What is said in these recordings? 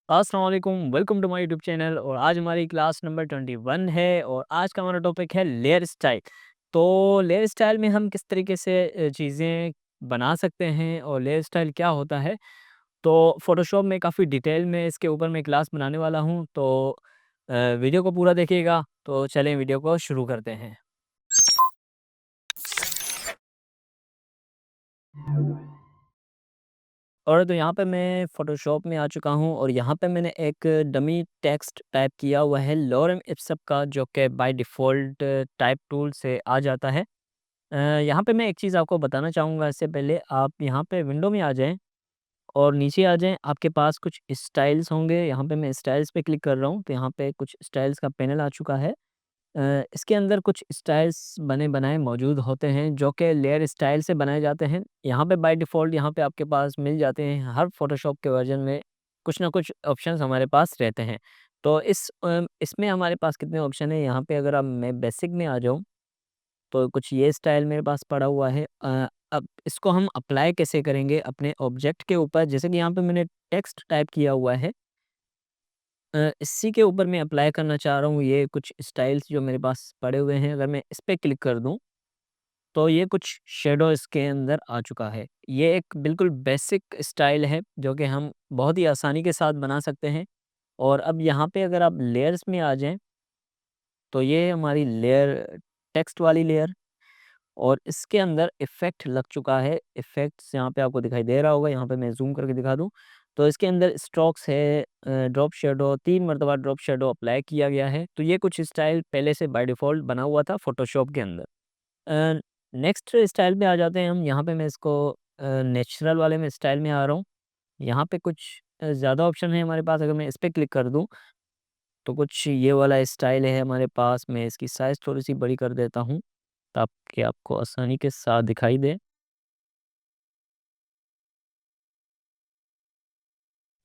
अस्सलाम वालेकुम, welcome to my YouTube channel. और आज हमारी क्लास नंबर 21 है और आज का हमारा टॉपिक है लेयर स्टाइल। तो लेयर स्टाइल में हम किस तरीके से चीज़ें बना सकते हैं और लेयर स्टाइल क्या होता है। तो फ़ोटोशॉप में काफ़ी डिटेल में इसके ऊपर मैं क्लास बनाने वाला हूँ, तो वीडियो को पूरा देखिएगा। तो चलें वीडियो को शुरू करते हैं। और तो यहाँ पे मैं फ़ोटोशॉप में आ चुका हूँ और यहाँ पे मैंने एक डमी टेक्स्ट टाइप किया हुआ है लॉरेम इप्सम का, जो कि बाय डिफ़ॉल्ट टाइप टूल से आ जाता है। यहाँ पे मैं एक चीज़ आपको बताना चाहूँगा, इससे पहले आप यहाँ पे विंडो में आ जाएँ और नीचे आ जाएँ। आपके पास कुछ स्टाइल्स होंगे, यहाँ पे मैं स्टाइल्स पे क्लिक कर रहा हूँ, तो यहाँ पे कुछ स्टाइल्स का पैनल आ चुका है। इसके अंदर कुछ स्टाइल्स बने-बनाए मौजूद होते हैं, जो कि लेयर स्टाइल से बनाए जाते हैं। यहाँ पे बाय डिफ़ॉल्ट यहाँ पे आपके पास मिल जाते हैं, हर फ़ोटोशॉप के वर्ज़न में कुछ ना कुछ ऑप्शंस हमारे पास रहते हैं। तो इसमें हमारे पास कितने ऑप्शन हैं, यहाँ पे अगर अब मैं बेसिक में आ जाऊँ, तो कुछ ये स्टाइल मेरे पास पड़ा हुआ है। अब इसको हम अप्लाई कैसे करेंगे अपने ऑब्जेक्ट के ऊपर, जैसे कि यहाँ पे मैंने टेक्स्ट टाइप किया हुआ है। इसी के ऊपर मैं अप्लाई करना चाह रहा हूँ ये कुछ स्टाइल्स जो मेरे पास पड़े हुए हैं। अगर मैं इस पे क्लिक कर दूँ, तो ये कुछ शैडो इसके अंदर आ चुका है। ये एक बिल्कुल बेसिक स्टाइल है, जो कि हम बहुत ही आसानी के साथ बना सकते हैं। और अब यहाँ पे अगर आप लेयर्स में आ जाएँ, तो ये हमारी लेयर, टेक्स्ट वाली लेयर, और इसके अंदर इफ़ेक्ट लग चुका है। इफ़ेक्ट्स यहाँ पे आपको दिखाई दे रहा होगा, यहाँ पे मैं ज़ूम करके दिखा दूँ, तो इसके अंदर स्ट्रोक्स है, ड्रॉप शैडो, 3 मर्तबा ड्रॉप शैडो अप्लाई किया गया है। तो ये कुछ स्टाइल पहले से बाय डिफ़ॉल्ट बना हुआ था फ़ोटोशॉप के अंदर। अ, नेक्स्ट स्टाइल पे आ जाते हैं हम। यहाँ पे मैं इसको नेचुरल वाले में स्टाइल में आ रहा हूँ। यहाँ पे कुछ ज़्यादा ऑप्शन है हमारे पास। अगर मैं इस पे क्लिक कर दूँ, तो कुछ ये वाला स्टाइल है हमारे पास। मैं इसकी साइज़ थोड़ी-सी बड़ी कर देता हूँ, ताकि आपको आसानी के साथ दिखाई दे।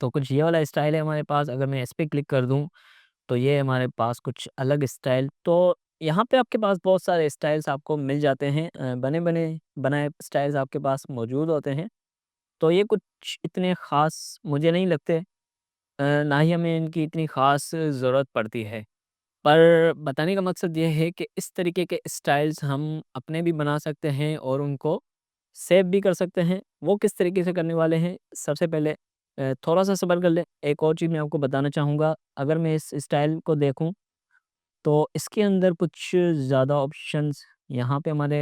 तो कुछ ये वाला स्टाइल है हमारे पास। अगर मैं इस पे क्लिक कर दूँ, तो ये हमारे पास कुछ अलग स्टाइल। तो यहाँ पे आपके पास बहुत सारे स्टाइल्स आपको मिल जाते हैं। बने-बने बनाए स्टाइल्स आपके पास मौजूद होते हैं। तो ये कुछ इतने ख़ास मुझे नहीं लगते, ना ही हमें इनकी इतनी ख़ास ज़रूरत पड़ती है। पर बताने का मकसद ये है कि इस तरीके के स्टाइल्स हम अपने भी बना सकते हैं और उनको सेव भी कर सकते हैं। वो किस तरीके से करने वाले हैं, सबसे पहले थोड़ा-सा सब्र कर लें। एक और चीज़ मैं आपको बताना चाहूँगा, अगर मैं इस स्टाइल को देखूँ, तो इसके अंदर कुछ ज़्यादा ऑप्शंस यहाँ पे हमारे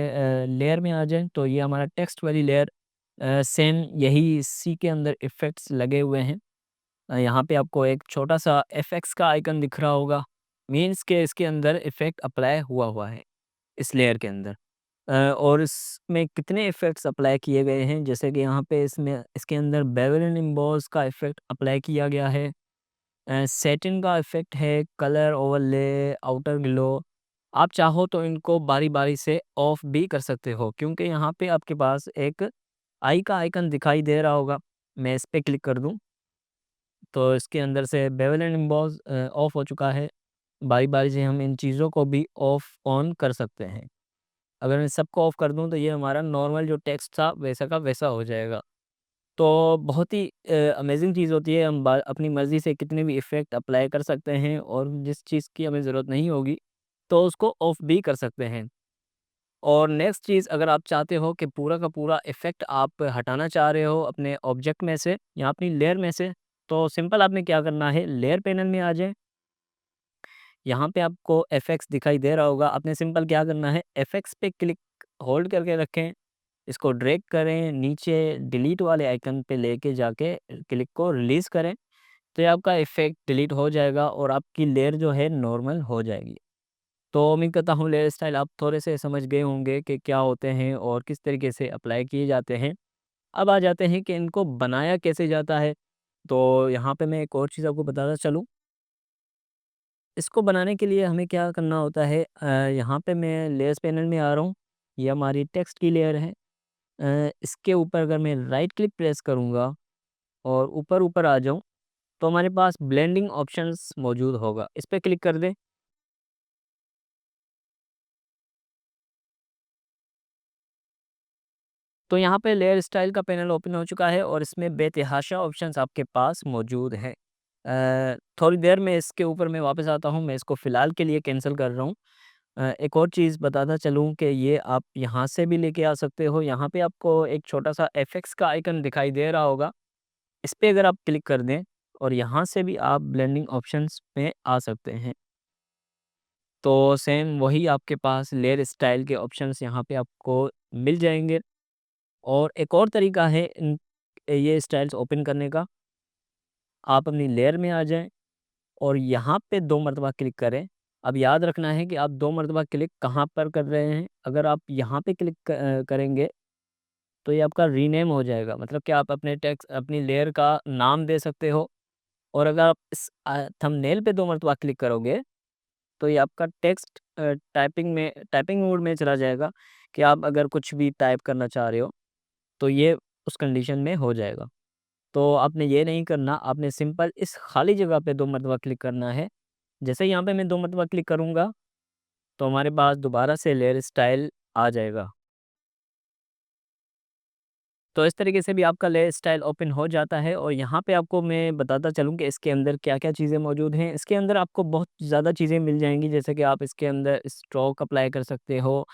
लेयर में आ जाएँ, तो ये हमारा टेक्स्ट वाली लेयर, सेम यही इसी के अंदर इफ़ेक्ट्स लगे हुए हैं। यहाँ पे आपको एक छोटा-सा एफएक्स का आइकन दिख रहा होगा, मीन्स के इसके अंदर इफ़ेक्ट अप्लाई हुआ हुआ है, इस लेयर के अंदर। और इसमें कितने इफ़ेक्ट्स अप्लाई किए गए हैं, जैसे कि यहाँ पे इसमें इसके अंदर बेवलिन एम्बॉस का इफ़ेक्ट अप्लाई किया गया है। सैटिन का इफ़ेक्ट है, कलर ओवरले, आउटर ग्लो। आप चाहो तो इनको बारी-बारी से ऑफ भी कर सकते हो, क्योंकि यहाँ पे आपके पास एक आई का आइकन दिखाई दे रहा होगा। मैं इस पे क्लिक कर दूँ, तो इसके अंदर से बेवलिन एम्बॉस ऑफ हो चुका है। बारी-बारी से हम इन चीज़ों को भी ऑफ ऑन कर सकते हैं। अगर मैं सबको ऑफ कर दूँ, तो ये हमारा नॉर्मल जो टेक्स्ट था वैसा का वैसा हो जाएगा। तो बहुत ही अमेज़िंग चीज़ होती है। हम बा अपनी मर्ज़ी से कितने भी इफ़ेक्ट अप्लाई कर सकते हैं और जिस चीज़ की हमें ज़रूरत नहीं होगी, तो उसको ऑफ भी कर सकते हैं। और नेक्स्ट चीज़, अगर आप चाहते हो कि पूरा का पूरा इफ़ेक्ट आप हटाना चाह रहे हो अपने ऑब्जेक्ट में से या अपनी लेयर में से, तो सिंपल आपने क्या करना है, लेयर पैनल में आ जाएँ। यहाँ पे आपको एफ़एक्स दिखाई दे रहा होगा। आपने सिंपल क्या करना है, एफ़एक्स पे क्लिक होल्ड करके रखें, इसको ड्रैग करें, नीचे डिलीट वाले आइकन पे लेके जाके क्लिक को रिलीज़ करें, तो ये आपका इफ़ेक्ट डिलीट हो जाएगा और आपकी लेयर जो है नॉर्मल हो जाएगी। तो उम्मीद करता हूँ लेयर स्टाइल आप थोड़े से समझ गए होंगे कि क्या होते हैं और किस तरीके से अप्लाई किए जाते हैं। अब आ जाते हैं कि इनको बनाया कैसे जाता है। तो यहाँ पे मैं एक और चीज़ आपको बताता चलूँ, इसको बनाने के लिए हमें क्या करना होता है, यहाँ पे मैं लेयर्स पैनल में आ रहा हूँ, ये हमारी टेक्स्ट की लेयर है। इसके ऊपर अगर मैं राइट क्लिक प्रेस करूँगा और ऊपर-ऊपर आ जाऊँ, तो हमारे पास ब्लेंडिंग ऑप्शंस मौजूद होगा। इस पे क्लिक कर दें, तो यहाँ पे लेयर स्टाइल का पैनल ओपन हो चुका है और इसमें बेतहाशा ऑप्शंस आपके पास मौजूद हैं। थोड़ी देर में इसके ऊपर मैं वापस आता हूँ, मैं इसको फ़िलहाल के लिए कैंसल कर रहा हूँ। एक और चीज़ बताता चलूँ कि ये आप यहाँ से भी लेके आ सकते हो, यहाँ पे आपको एक छोटा-सा एफ़ेक्ट्स का आइकन दिखाई दे रहा होगा, इस पे अगर आप क्लिक कर दें और यहाँ से भी आप ब्लेंडिंग ऑप्शंस में आ सकते हैं। तो सेम वही आपके पास लेयर स्टाइल के ऑप्शंस यहाँ पे आपको मिल जाएँगे। और एक और तरीका है ये स्टाइल्स ओपन करने का, आप अपनी लेयर में आ जाएँ और यहाँ पे 2 मरतबा क्लिक करें। अब याद रखना है कि आप 2 मरतबा क्लिक कहाँ पर कर रहे हैं, अगर आप यहाँ पे क्लिक करेंगे तो ये आपका रीनेम हो जाएगा, मतलब कि आप अपने टेक्स्ट अपनी लेयर का नाम दे सकते हो। और अगर आप इस थंबनेल पे 2 मरतबा क्लिक करोगे तो ये आपका टेक्स्ट टाइपिंग मोड में चला जाएगा कि आप अगर कुछ भी टाइप करना चाह रहे हो, तो ये उस कंडीशन में हो जाएगा। तो आपने ये नहीं करना, आपने सिंपल इस खाली जगह पे 2 मरतबा क्लिक करना है। जैसे यहाँ पे मैं 2 मरतबा क्लिक करूँगा, तो हमारे पास दोबारा से लेयर स्टाइल आ जाएगा। तो इस तरीके से भी आपका लेयर स्टाइल ओपन हो जाता है और यहाँ पे आपको मैं बताता चलूँ कि इसके अंदर क्या-क्या चीज़ें मौजूद हैं। इसके अंदर आपको बहुत ज़्यादा चीज़ें मिल जाएँगी, जैसे कि आप इसके अंदर स्ट्रोक अप्लाई कर सकते हो,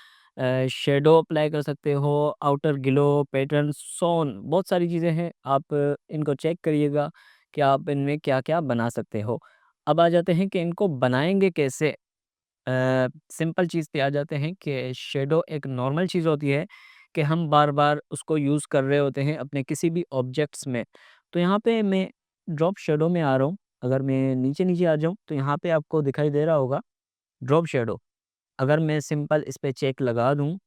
शैडो अप्लाई कर सकते हो, outer glow, pattern, so on, बहुत सारी चीज़ें हैं। आप इनको चेक करिएगा कि आप इनमें क्या-क्या बना सकते हो। अब आ जाते हैं कि इनको बनाएँगे कैसे? सिंपल चीज़ पे आ जाते हैं कि शैडो एक नॉर्मल चीज़ होती है कि हम बार-बार उसको यूज़ कर रहे होते हैं अपने किसी भी ऑब्जेक्ट्स में। तो यहाँ पे मैं ड्रॉप शैडो में आ रहा हूँ। अगर मैं नीचे-नीचे आ जाऊँ तो यहाँ पे आपको दिखाई दे रहा होगा ड्रॉप शैडो। अगर मैं सिंपल इस पे चेक लगा दूँ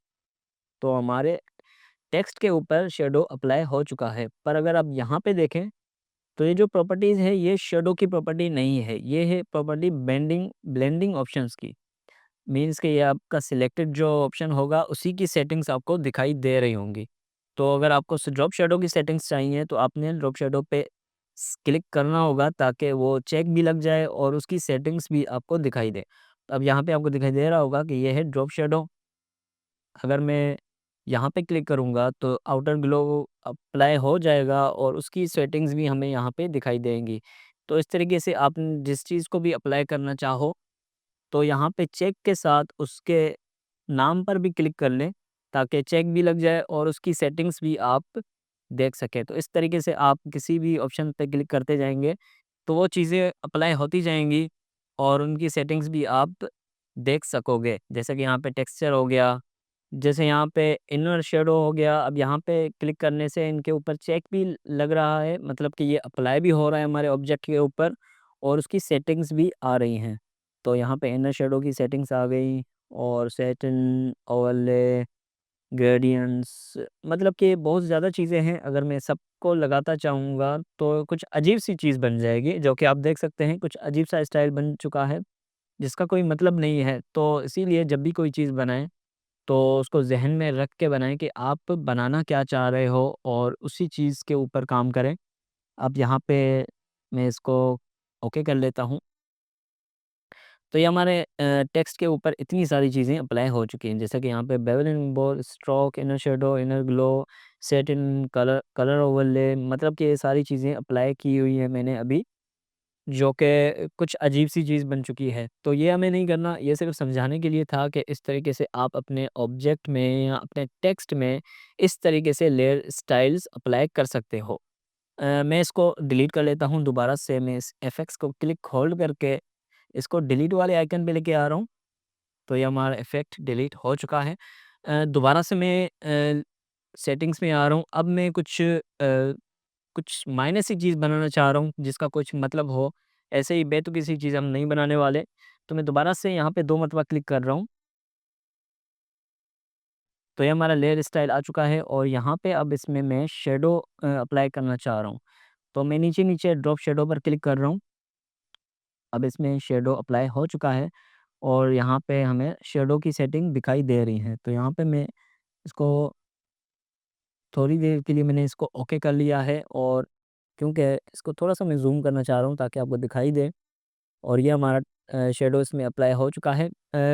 तो हमारे टेक्स्ट के ऊपर शैडो अप्लाई हो चुका है। पर अगर आप यहाँ पे देखें तो ये जो प्रॉपर्टीज़ है ये शैडो की प्रॉपर्टी नहीं है। ये है प्रॉपर्टी ब्लेंडिंग ऑप्शंस की। मीन्स कि ये आपका सिलेक्टेड जो ऑप्शन होगा उसी की सेटिंग्स आपको दिखाई दे रही होंगी। तो अगर आपको ड्रॉप शैडो की सेटिंग्स चाहिए तो आपने ड्रॉप शैडो पे क्लिक करना होगा ताकि वो चेक भी लग जाए और उसकी सेटिंग्स भी आपको दिखाई दे। अब यहाँ पे आपको दिखाई दे रहा होगा कि ये है ड्रॉप शैडो। अगर मैं यहाँ पे क्लिक करूँगा तो आउटर ग्लो अप्लाई हो जाएगा और उसकी सेटिंग्स भी हमें यहाँ पे दिखाई देंगी। तो इस तरीके से आप जिस चीज़ को भी अप्लाई करना चाहो तो यहाँ पे चेक के साथ उसके नाम पर भी क्लिक कर लें ताकि चेक भी लग जाए और उसकी सेटिंग्स भी आप देख सकें। तो इस तरीके से आप किसी भी ऑप्शन पे क्लिक करते जाएँगे, तो वो चीज़ें अप्लाई होती जाएँगी और उनकी सेटिंग्स भी आप देख सकोगे। जैसे कि यहाँ पे टेक्सचर हो गया, जैसे यहाँ पे इनर शैडो हो गया, अब यहाँ पे क्लिक करने से इनके ऊपर चेक भी लग रहा है, मतलब कि ये अप्लाई भी हो रहा है हमारे ऑब्जेक्ट के ऊपर और उसकी सेटिंग्स भी आ रही हैं। तो यहाँ पे इनर शैडो की सेटिंग्स आ गई और सैटिन, ओवरले, ग्रेडियंट्स, मतलब कि बहुत ज़्यादा चीज़ें हैं। अगर मैं सबको लगाता चाहूँगा तो कुछ अजीब-सी चीज़ बन जाएगी, जो कि आप देख सकते हैं कुछ अजीब-सा स्टाइल बन चुका है, जिसका कोई मतलब नहीं है। तो इसीलिए जब भी कोई चीज़ बनाएँ तो उसको ज़हन में रख के बनाएँ कि आप बनाना क्या चाह रहे हो और उसी चीज़ के ऊपर काम करें। अब यहाँ पे मैं इसको ओके कर लेता हूँ। तो ये हमारे टेक्स्ट के ऊपर इतनी सारी चीज़ें अप्लाई हो चुकी हैं, जैसे कि यहाँ पे bevel and bold, stroke, inner shadow, inner glow, satin colour colour overlay, मतलब कि ये सारी चीज़ें अप्लाई की हुई है मैंने अभी, जो कि कुछ अजीब-सी चीज़ बन चुकी है। तो ये हमें नहीं करना, ये सिर्फ़ समझाने के लिए था कि इस तरीके से आप अपने ऑब्जेक्ट में या अपने टेक्स्ट में इस तरीके से लेयर स्टाइल्स अप्लाई कर सकते हो। मैं इसको डिलीट कर लेता हूँ दोबारा से, मैं इस इफ़ेक्ट्स को क्लिक होल्ड करके इसको डिलीट वाले आइकन पे लेके आ रहा हूँ, तो ये हमारा इफ़ेक्ट डिलीट हो चुका है। दोबारा से मैं सेटिंग्स में आ रहा हूँ। अब मैं कुछ माइनर सी चीज़ बनाना चाह रहा हूँ जिसका कुछ मतलब हो। ऐसे ही बेतुकी सी चीज़ हम नहीं बनाने वाले। तो मैं दोबारा से यहाँ पे 2 मरतबा क्लिक कर रहा हूँ। तो ये हमारा लेयर स्टाइल आ चुका है और यहाँ पे अब इसमें मैं शैडो अप्लाई करना चाह रहा हूँ। तो मैं नीचे-नीचे ड्रॉप शैडो पर क्लिक कर रहा हूँ। अब इसमें शैडो अप्लाई हो चुका है और यहाँ पे हमें शैडो की सेटिंग दिखाई दे रही है। तो यहाँ पे मैं इसको थोड़ी देर के लिए मैंने इसको ओके कर लिया है और क्योंकि इसको थोड़ा-सा मैं ज़ूम करना चाह रहा हूँ ताकि आपको दिखाई दे और ये हमारा शैडो इसमें अप्लाई हो चुका है।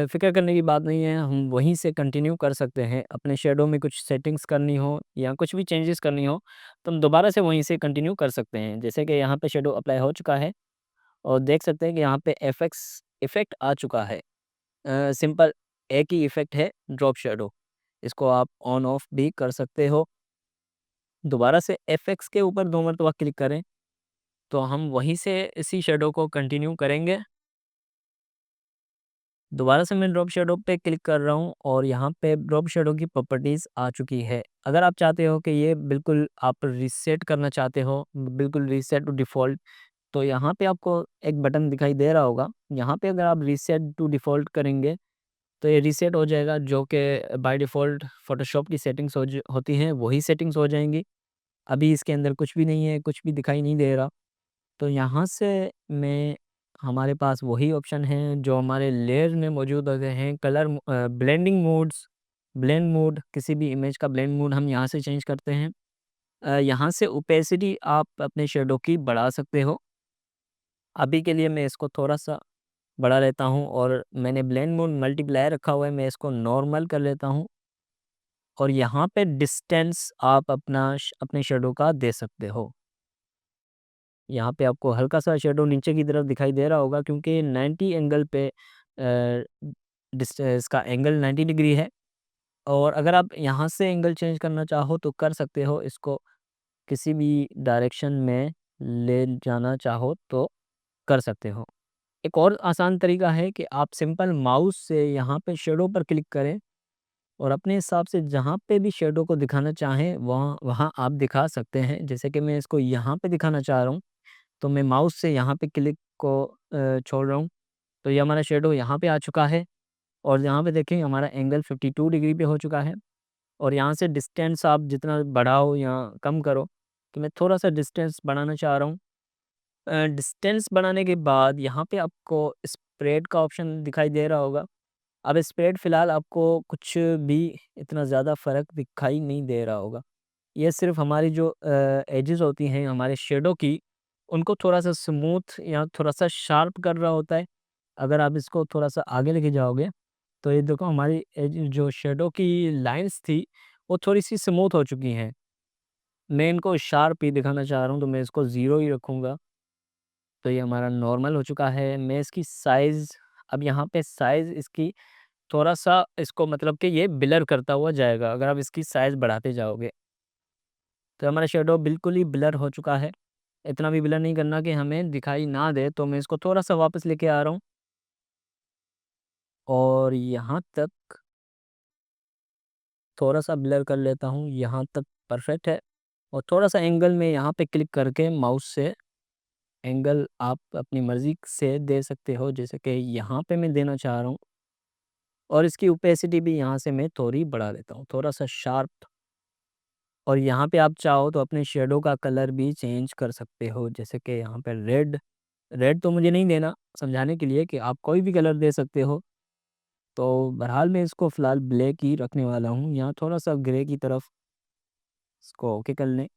फ़िक्र करने की बात नहीं है, हम वहीं से कंटिन्यू कर सकते हैं। अपने शैडो में कुछ सेटिंग्स करनी हो या कुछ भी चेंजेस करनी हो, तो हम दोबारा से वहीं से कंटिन्यू कर सकते हैं। जैसे कि यहाँ पे शैडो अप्लाई हो चुका है। और देख सकते हैं कि यहाँ पे एफएक्स इफ़ेक्ट आ चुका है। सिंपल एक ही इफ़ेक्ट है, ड्रॉप शैडो। इसको आप ऑन ऑफ भी कर सकते हो। दोबारा से एफएक्स के ऊपर 2 मरतबा क्लिक करें, तो हम वहीं से इसी शैडो को कंटिन्यू करेंगे। दोबारा से मैं ड्रॉप शैडो पे क्लिक कर रहा हूँ और यहाँ पे ड्रॉप शैडो की प्रॉपर्टीज़ आ चुकी है। अगर आप चाहते हो कि ये बिल्कुल आप रीसेट करना चाहते हो, बिल्कुल रीसेट टू डिफ़ॉल्ट, तो यहाँ पे आपको एक बटन दिखाई दे रहा होगा। यहाँ पे अगर आप रीसेट टू डिफ़ॉल्ट करेंगे, तो ये रीसेट हो जाएगा, जो कि बाय डिफ़ॉल्ट फ़ोटोशॉप की सेटिंग्स होती हैं, वही सेटिंग्स हो जाएँगी। अभी इसके अंदर कुछ भी नहीं है, कुछ भी दिखाई नहीं दे रहा। तो यहाँ से मैं हमारे पास वही ऑप्शन हैं जो हमारे लेयर में मौजूद होते हैं। ब्लेंडिंग मोड्स, ब्लेंड मोड, किसी भी इमेज का ब्लेंड मोड हम यहाँ से चेंज करते हैं। यहाँ से ओपेसिटी आप अपने शैडो की बढ़ा सकते हो। अभी के लिए मैं इसको थोड़ा-सा बढ़ा लेता हूँ और मैंने ब्लेंड मोड मल्टीप्लाई रखा हुआ है, मैं इसको नॉर्मल कर लेता हूँ और यहाँ पे डिस्टेंस आप अपने शैडो का दे सकते हो। यहाँ पे आपको हल्का-सा शैडो नीचे की तरफ दिखाई दे रहा होगा, क्योंकि 90 एंगल पे इसका एंगल 90 डिग्री है। और अगर आप यहाँ से एंगल चेंज करना चाहो तो कर सकते हो, इसको किसी भी डायरेक्शन में ले जाना चाहो तो कर सकते हो। एक और आसान तरीका है कि आप सिंपल माउस से यहाँ पे शैडो पर क्लिक करें और अपने हिसाब से जहाँ पे भी शैडो को दिखाना चाहें वहाँ वहाँ आप दिखा सकते हैं। जैसे कि मैं इसको यहाँ पे दिखाना चाह रहा हूँ, तो मैं माउस से यहाँ पे क्लिक को छोड़ रहा हूँ, तो ये हमारा शेडो यहाँ पे आ चुका है और यहाँ पे देखें हमारा एंगल 52 डिग्री पे हो चुका है। और यहाँ से डिस्टेंस आप जितना बढ़ाओ या कम करो, तो मैं थोड़ा-सा डिस्टेंस बढ़ाना चाह रहा हूँ। डिस्टेंस बढ़ाने के बाद यहाँ पे आपको स्प्रेड का ऑप्शन दिखाई दे रहा होगा। अब स्प्रेड फ़िलहाल आपको कुछ भी इतना ज़्यादा फ़र्क दिखाई नहीं दे रहा होगा। ये सिर्फ़ हमारी जो एजेस होती हैं हमारे शेडो की, उनको थोड़ा-सा स्मूथ या थोड़ा-सा शार्प कर रहा होता है। अगर आप इसको थोड़ा-सा आगे लेके जाओगे, तो ये देखो हमारी एज जो शेडो की लाइन्स थी, वो थोड़ी-सी स्मूथ हो चुकी हैं। मैं इनको शार्प ही दिखाना चाह रहा हूँ, तो मैं इसको 0 ही रखूँगा। तो ये हमारा नॉर्मल हो चुका है। मैं इसकी साइज़, अब यहाँ पे साइज़ इसकी थोड़ा-सा इसको मतलब कि ये ब्लर करता हुआ जाएगा, अगर आप इसकी साइज़ बढ़ाते जाओगे। तो हमारा शैडो बिल्कुल ही ब्लर हो चुका है। इतना भी ब्लर नहीं करना कि हमें दिखाई ना दे, तो मैं इसको थोड़ा-सा वापस लेके आ रहा हूँ और यहाँ तक थोड़ा-सा ब्लर कर लेता हूँ, यहाँ तक परफेक्ट है। और थोड़ा-सा एंगल में यहाँ पे क्लिक करके माउस से एंगल आप अपनी मर्ज़ी से दे सकते हो, जैसे कि यहाँ पे मैं देना चाह रहा हूँ। और इसकी ओपेसिटी भी यहाँ से मैं थोड़ी बढ़ा लेता हूँ, थोड़ा-सा शार्प। और यहाँ पे आप चाहो तो अपने शैडो का कलर भी चेंज कर सकते हो, जैसे कि यहाँ पे रेड, रेड तो मुझे नहीं देना, समझाने के लिए कि आप कोई भी कलर दे सकते हो। तो बहरहाल मैं इसको फ़िलहाल ब्लैक ही रखने वाला हूँ, यहाँ थोड़ा-सा ग्रे की तरफ इसको ओके कर लें।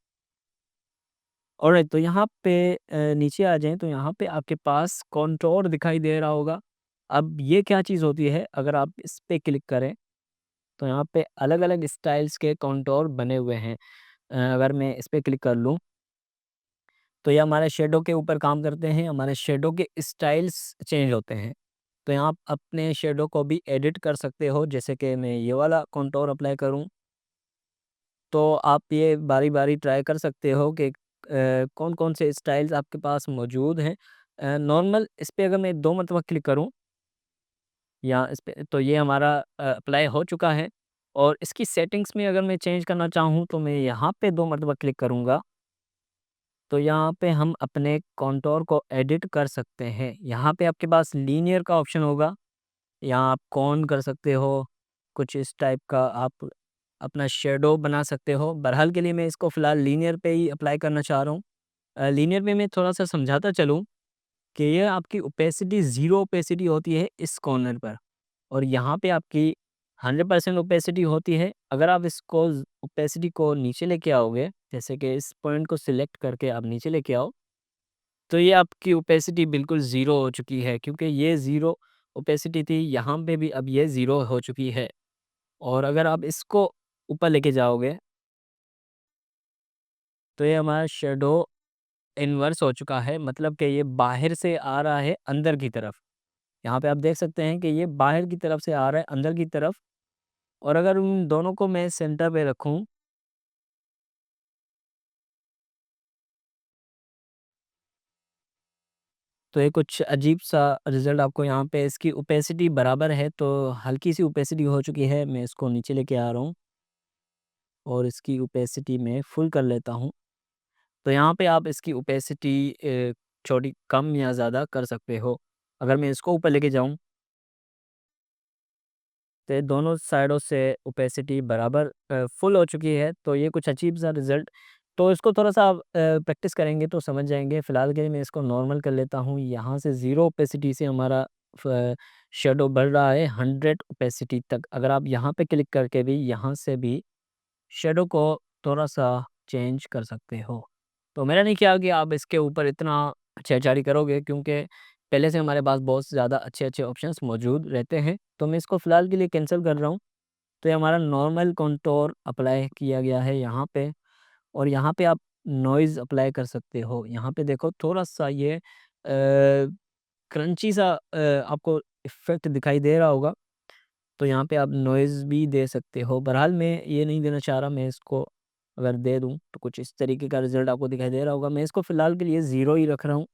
ऑलराइट, तो यहाँ पे नीचे आ जाएँ तो यहाँ पे आपके पास कॉन्टूर दिखाई दे रहा होगा। अब ये क्या चीज़ होती है, अगर आप इस पे क्लिक करें, तो यहाँ पे अलग-अलग स्टाइल्स के कॉन्टूर बने हुए हैं। अगर मैं इस पे क्लिक कर लूँ, तो ये हमारे शेडो के ऊपर काम करते हैं, हमारे शेडो के स्टाइल्स चेंज होते हैं। तो यहाँ आप अपने शेडो को भी एडिट कर सकते हो, जैसे कि मैं ये वाला कॉन्टूर अप्लाई करूँ, तो आप ये बारी-बारी ट्राई कर सकते हो कि कौन-कौन से स्टाइल्स आपके पास मौजूद हैं। नॉर्मल इस पे अगर मैं 2 मरतबा क्लिक करूँ या इस पे, तो ये हमारा अप्लाई हो चुका है। और इसकी सेटिंग्स में अगर मैं चेंज करना चाहूँ, तो मैं यहाँ पे 2 मरतबा क्लिक करूँगा, तो यहाँ पे हम अपने कॉन्टूर को एडिट कर सकते हैं। यहाँ पे आपके पास लीनियर का ऑप्शन होगा, यहाँ आप कौन कर सकते हो, कुछ इस टाइप का आप अपना शैडो बना सकते हो। बहरहाल के लिए मैं इसको फ़िलहाल लीनियर पे ही अप्लाई करना चाह रहा हूँ। लीनियर में मैं थोड़ा-सा समझाता चलूँ कि ये आपकी ओपेसिटी, ज़ीरो ओपेसिटी होती है इस कॉर्नर पर, और यहाँ पे आपकी 100% ओपेसिटी होती है। अगर आप इसको ओपेसिटी को नीचे लेके आओगे, जैसे कि इस पॉइंट को सिलेक्ट करके आप नीचे लेके आओ, तो ये आपकी ओपेसिटी बिल्कुल ज़ीरो हो चुकी है, क्योंकि ये ज़ीरो ओपेसिटी थी, यहाँ पे भी अब ये ज़ीरो हो चुकी है। और अगर आप इसको ऊपर लेके जाओगे, तो ये हमारा शैडो इन्वर्स हो चुका है, मतलब कि ये बाहर से आ रहा है अंदर की तरफ। यहाँ पे आप देख सकते हैं कि ये बाहर की तरफ से आ रहा है अंदर की तरफ, और अगर उन दोनों को मैं सेंटर पे रखूँ, तो ये कुछ अजीब-सा रिज़ल्ट आपको यहाँ पे, इसकी ओपेसिटी बराबर है, तो हल्की-सी ओपेसिटी हो चुकी है। मैं इसको नीचे लेके आ रहा हूँ और इसकी ओपेसिटी मैं फुल कर लेता हूँ। तो यहाँ पे आप इसकी ओपेसिटी छोटी कम या ज़्यादा कर सकते हो। अगर मैं इसको ऊपर लेके जाऊँ, तो ये दोनों साइडों से ओपेसिटी बराबर फुल हो चुकी है, तो ये कुछ अजीब-सा रिज़ल्ट। तो इसको थोड़ा-सा आप प्रैक्टिस करेंगे तो समझ जाएँगे। फ़िलहाल के लिए मैं इसको नॉर्मल कर लेता हूँ। यहाँ से 0 ओपेसिटी से हमारा फ शैडो बढ़ रहा है 100 ओपेसिटी तक। अगर आप यहाँ पे क्लिक करके भी यहाँ से भी शैडो को थोड़ा-सा चेंज कर सकते हो। तो मेरा नहीं ख्याल कि आप इसके ऊपर इतना छेड़छाड़ी करोगे, क्योंकि पहले से हमारे पास बहुत ज़्यादा अच्छे-अच्छे ऑप्शंस मौजूद रहते हैं। तो मैं इसको फ़िलहाल के लिए कैंसल कर रहा हूँ। तो ये हमारा नॉर्मल कंटूर अप्लाई किया गया है यहाँ पे, और यहाँ पे आप नॉइज़ अप्लाई कर सकते हो। यहाँ पे देखो थोड़ा-सा ये क्रंची सा आपको इफ़ेक्ट दिखाई दे रहा होगा। तो यहाँ पे आप नॉइज़ भी दे सकते हो। बहरहाल मैं ये नहीं देना चाह रहा, मैं इसको अगर दे दूँ तो कुछ इस तरीके का रिज़ल्ट आपको दिखाई दे रहा होगा। मैं इसको फ़िलहाल के लिए 0 ही रख रहा हूँ।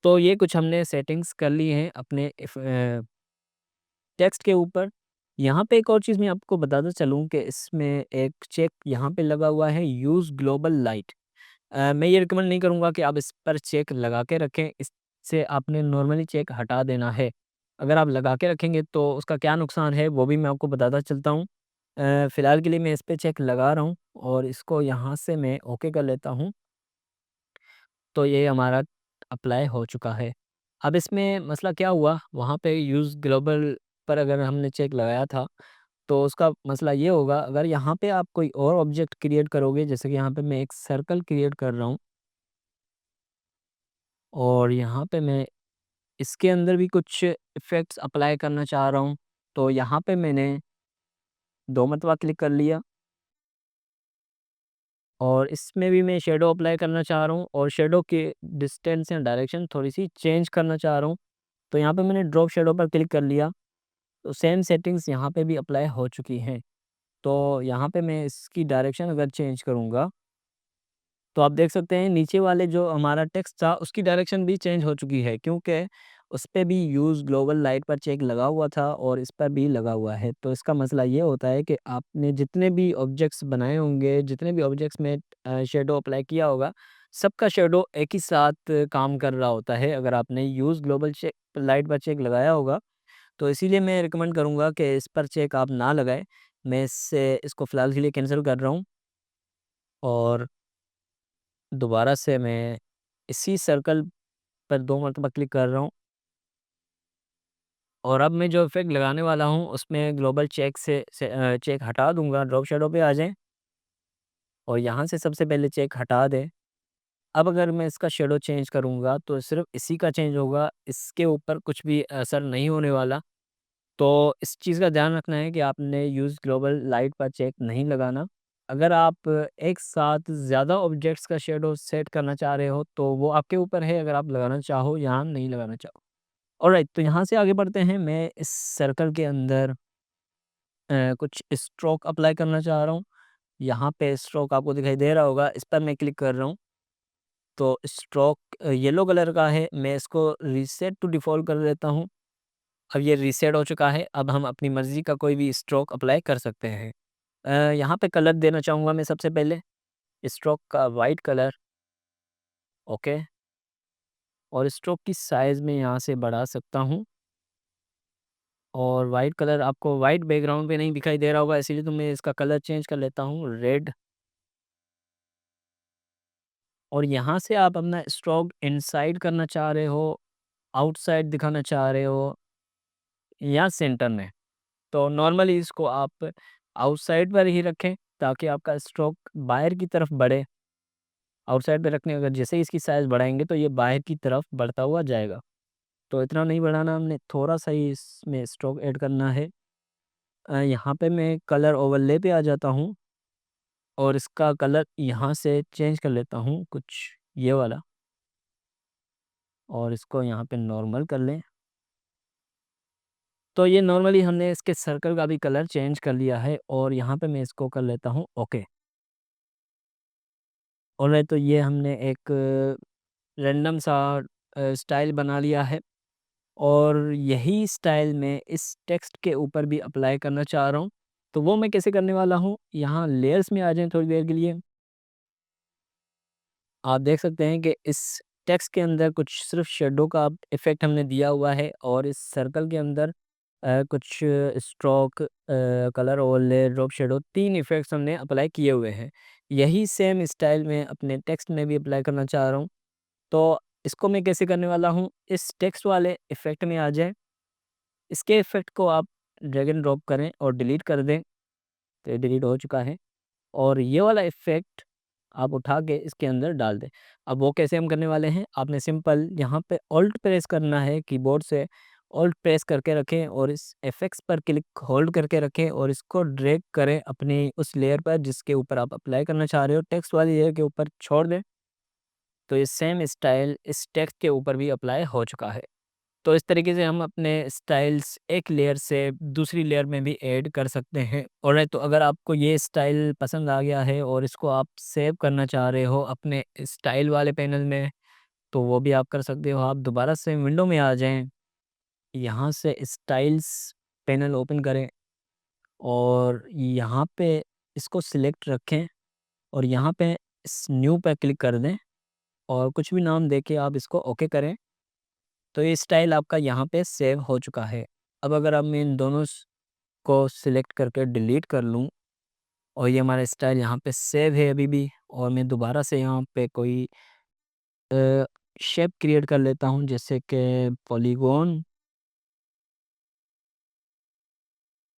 तो ये कुछ हमने सेटिंग्स कर ली हैं अपने टेक्स्ट के ऊपर। यहाँ पे एक और चीज़ मैं आपको बताता चलूँ कि इसमें एक चेक यहाँ पे लगा हुआ है, यूज़ ग्लोबल लाइट। मैं ये रिकमेंड नहीं करूँगा कि आप इस पर चेक लगा के रखें, इससे आपने नॉर्मली चेक हटा देना है। अगर आप लगा के रखेंगे तो उसका क्या नुकसान है वो भी मैं आपको बताता चलता हूँ। फ़िलहाल के लिए मैं इस पे चेक लगा रहा हूँ और इसको यहाँ से मैं ओके कर लेता हूँ। तो ये हमारा अप्लाई हो चुका है। अब इसमें मसला क्या हुआ, वहाँ पे यूज़ ग्लोबल पर अगर हमने चेक लगाया था, तो उसका मसला ये होगा, अगर यहाँ पे आप कोई और ऑब्जेक्ट क्रिएट करोगे, जैसे कि यहाँ पे मैं एक सर्कल क्रिएट कर रहा हूँ और यहाँ पे मैं इसके अंदर भी कुछ इफ़ेक्ट्स अप्लाई करना चाह रहा हूँ। तो यहाँ पे मैंने 2 मरतबा क्लिक कर लिया और इसमें भी मैं शैडो अप्लाई करना चाह रहा हूँ और शैडो की डिस्टेंस या डायरेक्शन थोड़ी-सी चेंज करना चाह रहा हूँ। तो यहाँ पे मैंने ड्रॉप शैडो पर क्लिक कर लिया, तो सेम सेटिंग्स यहाँ पे भी अप्लाई हो चुकी हैं। तो यहाँ पे मैं इसकी डायरेक्शन अगर चेंज करूँगा, तो आप देख सकते हैं नीचे वाले जो हमारा टेक्स्ट था उसकी डायरेक्शन भी चेंज हो चुकी है, क्योंकि उस पे भी यूज़ ग्लोबल लाइट पर चेक लगा हुआ था और इस पर भी लगा हुआ है। तो इसका मसला ये होता है कि आपने जितने भी ऑब्जेक्ट्स बनाए होंगे, जितने भी ऑब्जेक्ट्स में शैडो अप्लाई किया होगा, सबका शैडो एक ही साथ काम कर रहा होता है। अगर आपने यूज़ ग्लोबल चेक लाइट पर चेक लगाया होगा, तो इसीलिए मैं रिकमेंड करूँगा कि इस पर चेक आप ना लगाएँ। मैं इसको फ़िलहाल के लिए कैंसल कर रहा हूँ और दोबारा से मैं इसी सर्कल पर 2 मरतबा क्लिक कर रहा हूँ और अब मैं जो इफ़ेक्ट लगाने वाला हूँ उसमें ग्लोबल चेक चेक हटा दूँगा, ड्रॉप शैडो पे आ जाएँ और यहाँ से सबसे पहले चेक हटा दें। अब अगर मैं इसका शैडो चेंज करूँगा तो सिर्फ़ इसी का चेंज होगा, इसके ऊपर कुछ भी असर नहीं होने वाला। तो इस चीज़ का ध्यान रखना है कि आपने यूज़ ग्लोबल लाइट पर चेक नहीं लगाना। अगर आप एक साथ ज़्यादा ऑब्जेक्ट्स का शैडो सेट करना चाह रहे हो, तो वो आपके ऊपर है, अगर आप लगाना चाहो या नहीं लगाना चाहो। ऑलराइट, तो यहाँ से आगे बढ़ते हैं। मैं इस सर्कल के अंदर कुछ स्ट्रोक अप्लाई करना चाह रहा हूँ। यहाँ पे स्ट्रोक आपको दिखाई दे रहा होगा, इस पर मैं क्लिक कर रहा हूँ। तो स्ट्रोक येलो कलर का है, मैं इसको रीसेट टू डिफ़ॉल्ट कर देता हूँ। अब ये रीसेट हो चुका है, अब हम अपनी मर्ज़ी का कोई भी स्ट्रोक अप्लाई कर सकते हैं। यहाँ पे कलर देना चाहूँगा मैं सबसे पहले, स्ट्रोक का वाइट कलर, ओके, और स्ट्रोक की साइज़ मैं यहाँ से बढ़ा सकता हूँ और वाइट कलर आपको वाइट बैकग्राउंड पे नहीं दिखाई दे रहा होगा, इसीलिए तो मैं इसका कलर चेंज कर लेता हूँ रेड। और यहाँ से आप अपना स्ट्रोक इनसाइड करना चाह रहे हो, आउटसाइड दिखाना चाह रहे हो या सेंटर में। तो नॉर्मली इसको आप आउटसाइड पर ही रखें ताकि आपका स्ट्रोक बाहर की तरफ बढ़े। आउटसाइड पे रखने अगर जैसे ही इसकी साइज़ बढ़ाएँगे तो ये बाहर की तरफ बढ़ता हुआ जाएगा। तो इतना नहीं बढ़ाना हमने, थोड़ा-सा ही इसमें स्ट्रोक ऐड करना है। यहाँ पे मैं कलर ओवरले पे आ जाता हूँ और इसका कलर यहाँ से चेंज कर लेता हूँ कुछ। ये वाला, और इसको यहाँ पे नॉर्मल कर लें। तो ये नॉर्मली हमने इसके सर्कल का भी कलर चेंज कर लिया है, और यहाँ पे मैं इसको कर लेता हूँ ओके। ऑलराइट, तो ये हमने एक रैंडम सा स्टाइल बना लिया है, और यही स्टाइल मैं इस टेक्स्ट के ऊपर भी अप्लाई करना चाह रहा हूँ। तो वो मैं कैसे करने वाला हूँ, यहाँ लेयर्स में आ जाएँ थोड़ी देर के लिए। आप देख सकते हैं कि इस टेक्स्ट के अंदर कुछ सिर्फ शेडो का इफ़ेक्ट हमने दिया हुआ है, और इस सर्कल के अंदर कुछ stroke, colour overlay, drop shadow, 3 effects हमने अप्लाई किए हुए हैं। यही सेम स्टाइल मैं अपने टेक्स्ट में भी अप्लाई करना चाह रहा हूँ। तो इसको मैं कैसे करने वाला हूँ, इस टेक्स्ट वाले इफ़ेक्ट में आ जाएँ, इसके इफ़ेक्ट को आप ड्रैग एंड ड्रॉप करें और डिलीट कर दें, तो ये डिलीट हो चुका है। और ये वाला इफ़ेक्ट आप उठा के इसके अंदर डाल दें। अब वो कैसे हम करने वाले हैं, आपने सिंपल यहाँ पे ऑल्ट प्रेस करना है कीबोर्ड से, ऑल्ट प्रेस करके रखें और इस इफ़ेक्ट्स पर क्लिक होल्ड करके रखें, और इसको ड्रैग करें अपनी उस लेयर पर जिसके ऊपर आप अप्लाई करना चाह रहे हो, टेक्स्ट वाली लेयर के ऊपर छोड़ दें। तो ये सेम स्टाइल इस टेक्स्ट के ऊपर भी अप्लाई हो चुका है। तो इस तरीके से हम अपने स्टाइल्स एक लेयर से दूसरी लेयर में भी ऐड कर सकते हैं। ऑलराइट, तो अगर आपको ये स्टाइल पसंद आ गया है और इसको आप सेव करना चाह रहे हो अपने स्टाइल वाले पैनल में, तो वो भी आप कर सकते हो। आप दोबारा से विंडो में आ जाएँ, यहाँ से स्टाइल्स पैनल ओपन करें, और यहाँ पे इसको सिलेक्ट रखें, और यहाँ पे इस न्यू पे क्लिक कर दें, और कुछ भी नाम देके आप इसको ओके करें। तो ये स्टाइल आपका यहाँ पे सेव हो चुका है। अब अगर अब मैं इन दोनों को सिलेक्ट करके डिलीट कर लूँ, और ये हमारा स्टाइल यहाँ पे सेव है अभी भी, और मैं दोबारा से यहाँ पे कोई शेप क्रिएट कर लेता हूँ, जैसे कि पॉलीगॉन।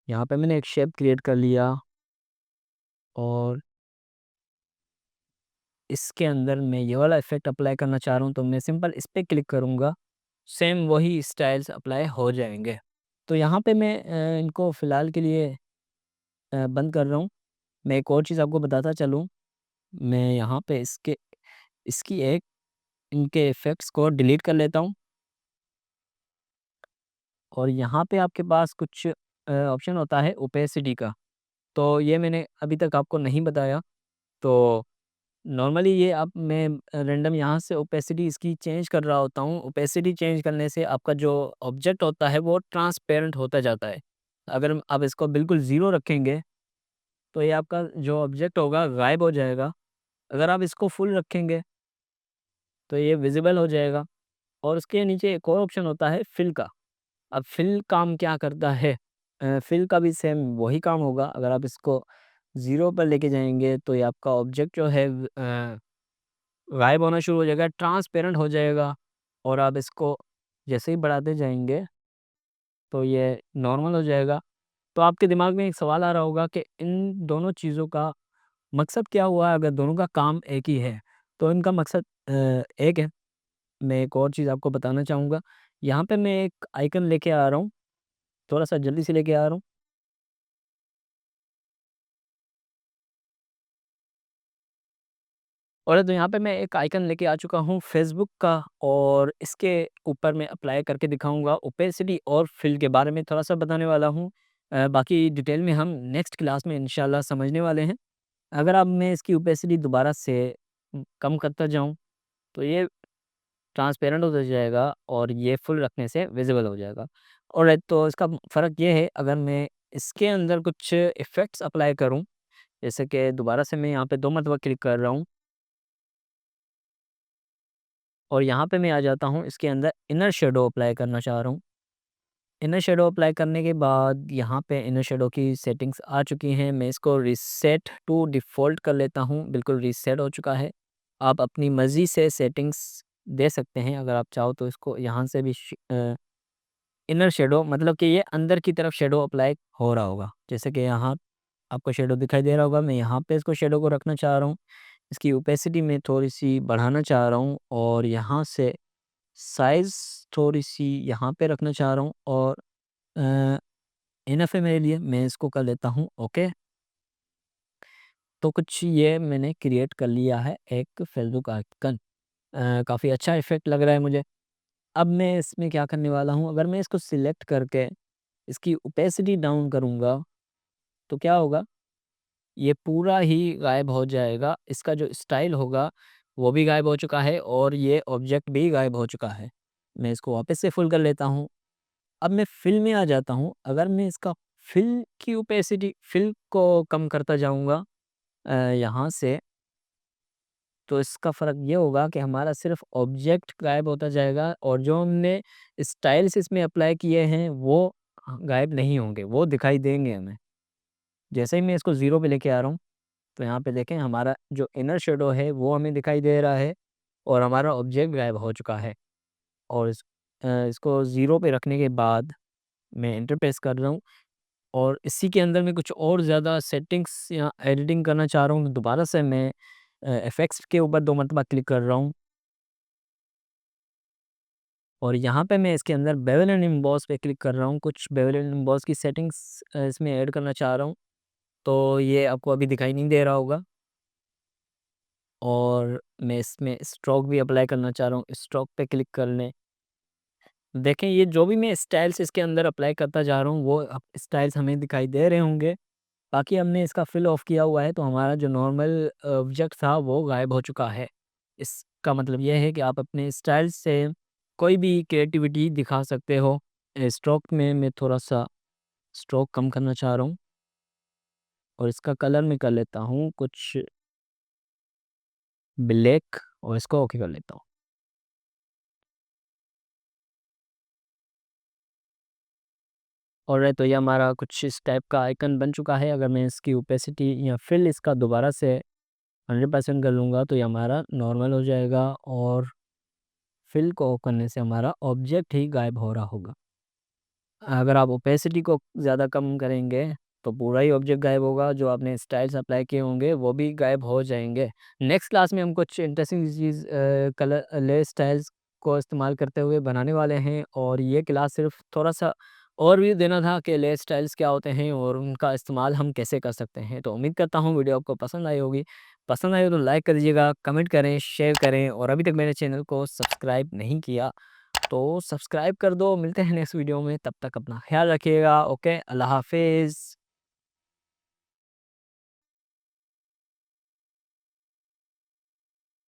यहाँ पे मैंने एक शेप क्रिएट कर लिया, और इसके अंदर मैं ये वाला इफ़ेक्ट अप्लाई करना चाह रहा हूँ, तो मैं सिंपल इस पे क्लिक करूँगा, सेम वही स्टाइल्स अप्लाई हो जाएँगे। तो यहाँ पे मैं इनको फ़िलहाल के लिए बंद कर रहा हूँ। मैं एक और चीज़ आपको बताता चलूँ, मैं यहाँ पे इसकी एक इनके इफ़ेक्ट्स को डिलीट कर लेता हूँ, और यहाँ पे आपके पास कुछ ऑप्शन होता है ओपेसिटी का, तो ये मैंने अभी तक आपको नहीं बताया। तो नॉर्मली ये अब मैं रैंडम यहाँ से ओपेसिटी इसकी चेंज कर रहा होता हूँ। ओपेसिटी चेंज करने से आपका जो ऑब्जेक्ट होता है वो ट्रांसपेरेंट होता जाता है। अगर आप इसको बिल्कुल ज़ीरो रखेंगे, तो ये आपका जो ऑब्जेक्ट होगा गायब हो जाएगा। अगर आप इसको फुल रखेंगे, तो ये विज़िबल हो जाएगा। और उसके नीचे एक और ऑप्शन होता है फिल का। अब फिल काम क्या करता है? फिल का भी सेम वही काम होगा। अगर आप इसको ज़ीरो पर लेके जाएँगे, तो ये आपका ऑब्जेक्ट जो है गायब होना शुरू हो जाएगा, ट्रांसपेरेंट हो जाएगा, और आप इसको जैसे ही बढ़ाते जाएँगे, तो ये नॉर्मल हो जाएगा। तो आपके दिमाग में एक सवाल आ रहा होगा कि इन दोनों चीज़ों का मकसद क्या हुआ अगर दोनों का काम एक ही है? तो इनका मकसद एक है। मैं एक और चीज़ आपको बताना चाहूँगा। यहाँ पे मैं एक आइकन लेके आ रहा हूँ, थोड़ा-सा जल्दी से लेके आ रहा हूँ। और तो यहाँ पे मैं एक आइकन लेके आ चुका हूँ फ़ेसबुक का, और इसके ऊपर मैं अप्लाई करके दिखाऊँगा। ओपेसिटी और फ़िल के बारे में थोड़ा-सा बताने वाला हूँ। बाकी डिटेल में हम नेक्स्ट क्लास में इंशाल्लाह समझने वाले हैं। अगर अब मैं इसकी ओपेसिटी दोबारा से कम करता जाऊँ, तो ये ट्रांसपेरेंट होता जाएगा, और ये फुल रखने से विज़िबल हो जाएगा। ऑलराइट, तो इसका फ़र्क ये है, अगर मैं इसके अंदर कुछ इफ़ेक्ट्स अप्लाई करूँ, जैसे कि दोबारा से मैं यहाँ पे 2 मरतबा क्लिक कर रहा हूँ, और यहाँ पे मैं आ जाता हूँ, इसके अंदर इनर शैडो अप्लाई करना चाह रहा हूँ। इनर शैडो अप्लाई करने के बाद यहाँ पे इनर शैडो की सेटिंग्स आ चुकी हैं। मैं इसको रीसेट टू डिफ़ॉल्ट कर लेता हूँ, बिल्कुल रीसेट हो चुका है। आप अपनी मर्ज़ी से सेटिंग्स दे सकते हैं, अगर आप चाहो तो इसको यहाँ से भी इनर शैडो मतलब कि ये अंदर की तरफ शैडो अप्लाई हो रहा होगा। जैसे कि यहाँ आपको शैडो दिखाई दे रहा होगा, मैं यहाँ पे इसको शैडो को रखना चाह रहा हूँ। इसकी ओपेसिटी मैं थोड़ी-सी बढ़ाना चाह रहा हूँ, और यहाँ से साइज़ थोड़ी-सी यहाँ पे रखना चाह रहा हूँ, और अ, इनफ है मेरे लिए, मैं इसको कर लेता हूँ ओके। तो कुछ ये मैंने क्रिएट कर लिया है एक फ़ेसबुक आइकन। काफ़ी अच्छा इफ़ेक्ट लग रहा है मुझे। अब मैं इसमें क्या करने वाला हूँ, अगर मैं इसको सिलेक्ट करके इसकी ओपेसिटी डाउन करूँगा, तो क्या होगा, ये पूरा ही गायब हो जाएगा। इसका जो स्टाइल होगा, वो भी गायब हो चुका है और ये ऑब्जेक्ट भी गायब हो चुका है। मैं इसको वापस से फुल कर लेता हूँ। अब मैं फिल में आ जाता हूँ। अगर मैं इसका फिल की ओपेसिटी फिल को कम करता जाऊँगा यहाँ से, तो इसका फ़र्क ये होगा कि हमारा सिर्फ़ ऑब्जेक्ट गायब होता जाएगा और जो हमने स्टाइल्स इसमें अप्लाई किए हैं, वो गायब नहीं होंगे, वो दिखाई देंगे हमें। जैसे ही मैं इसको 0 पे लेके आ रहा हूँ, तो यहाँ पे देखें हमारा जो इनर शैडो है वो हमें दिखाई दे रहा है और हमारा ऑब्जेक्ट गायब हो चुका है। और इसको 0 पे रखने के बाद मैं एंटर प्रेस कर रहा हूँ और इसी के अंदर मैं कुछ और ज़्यादा सेटिंग्स या एडिटिंग करना चाह रहा हूँ, तो दोबारा से मैं इफ़ेक्ट्स के ऊपर 2 मरतबा क्लिक कर रहा हूँ और यहाँ पे मैं इसके अंदर बेवल एंड एम्बॉस पे क्लिक कर रहा हूँ। कुछ बेवल एंड एम्बॉस की सेटिंग्स इसमें ऐड करना चाह रहा हूँ, तो ये आपको अभी दिखाई नहीं दे रहा होगा। और मैं इसमें स्ट्रोक भी अप्लाई करना चाह रहा हूँ, स्ट्रोक पे क्लिक कर लें। देखें ये जो भी मैं स्टाइल्स इसके अंदर अप्लाई करता जा रहा हूँ वो अब स्टाइल्स हमें दिखाई दे रहे होंगे। बाकी हमने इसका फिल ऑफ किया हुआ है तो हमारा जो नॉर्मल ऑब्जेक्ट था वो गायब हो चुका है। इसका मतलब ये है कि आप अपने स्टाइल से कोई भी क्रिएटिविटी दिखा सकते हो। स्ट्रोक में मैं थोड़ा-सा स्ट्रोक कम करना चाह रहा हूँ और इसका कलर मैं कर लेता हूँ कुछ ब्लैक और इसको ओके कर लेता हूँ। ऑलराइट, तो ये हमारा कुछ इस टाइप का आइकन बन चुका है। अगर मैं इसकी ओपेसिटी या फिल इसका दोबारा से 100% कर लूँगा तो ये हमारा नॉर्मल हो जाएगा और फिल को ऑफ करने से हमारा ऑब्जेक्ट ही गायब हो रहा होगा। अगर आप ओपेसिटी को ज़्यादा कम करेंगे तो पूरा ही ऑब्जेक्ट गायब होगा, जो आपने स्टाइल्स अप्लाई किए होंगे वो भी गायब हो जाएँगे। नेक्स्ट क्लास में हम कुछ इंटरेस्टिंग चीज़ कलर लेयर स्टाइल्स को इस्तेमाल करते हुए बनाने वाले हैं और ये क्लास सिर्फ थोड़ा-सा ओवरव्यू देना था कि लेयर स्टाइल्स क्या होते हैं और उनका इस्तेमाल हम कैसे कर सकते हैं। तो उम्मीद करता हूँ वीडियो आपको पसंद आई होगी। पसंद आई हो तो लाइक कर दीजिएगा, कमेंट करें, शेयर करें और अभी तक मेरे चैनल को सब्सक्राइब नहीं किया तो सब्सक्राइब कर दो। मिलते हैं नेक्स्ट वीडियो में, तब तक अपना ख्याल रखिएगा। ओके, अल्लाह हाफ़िज़।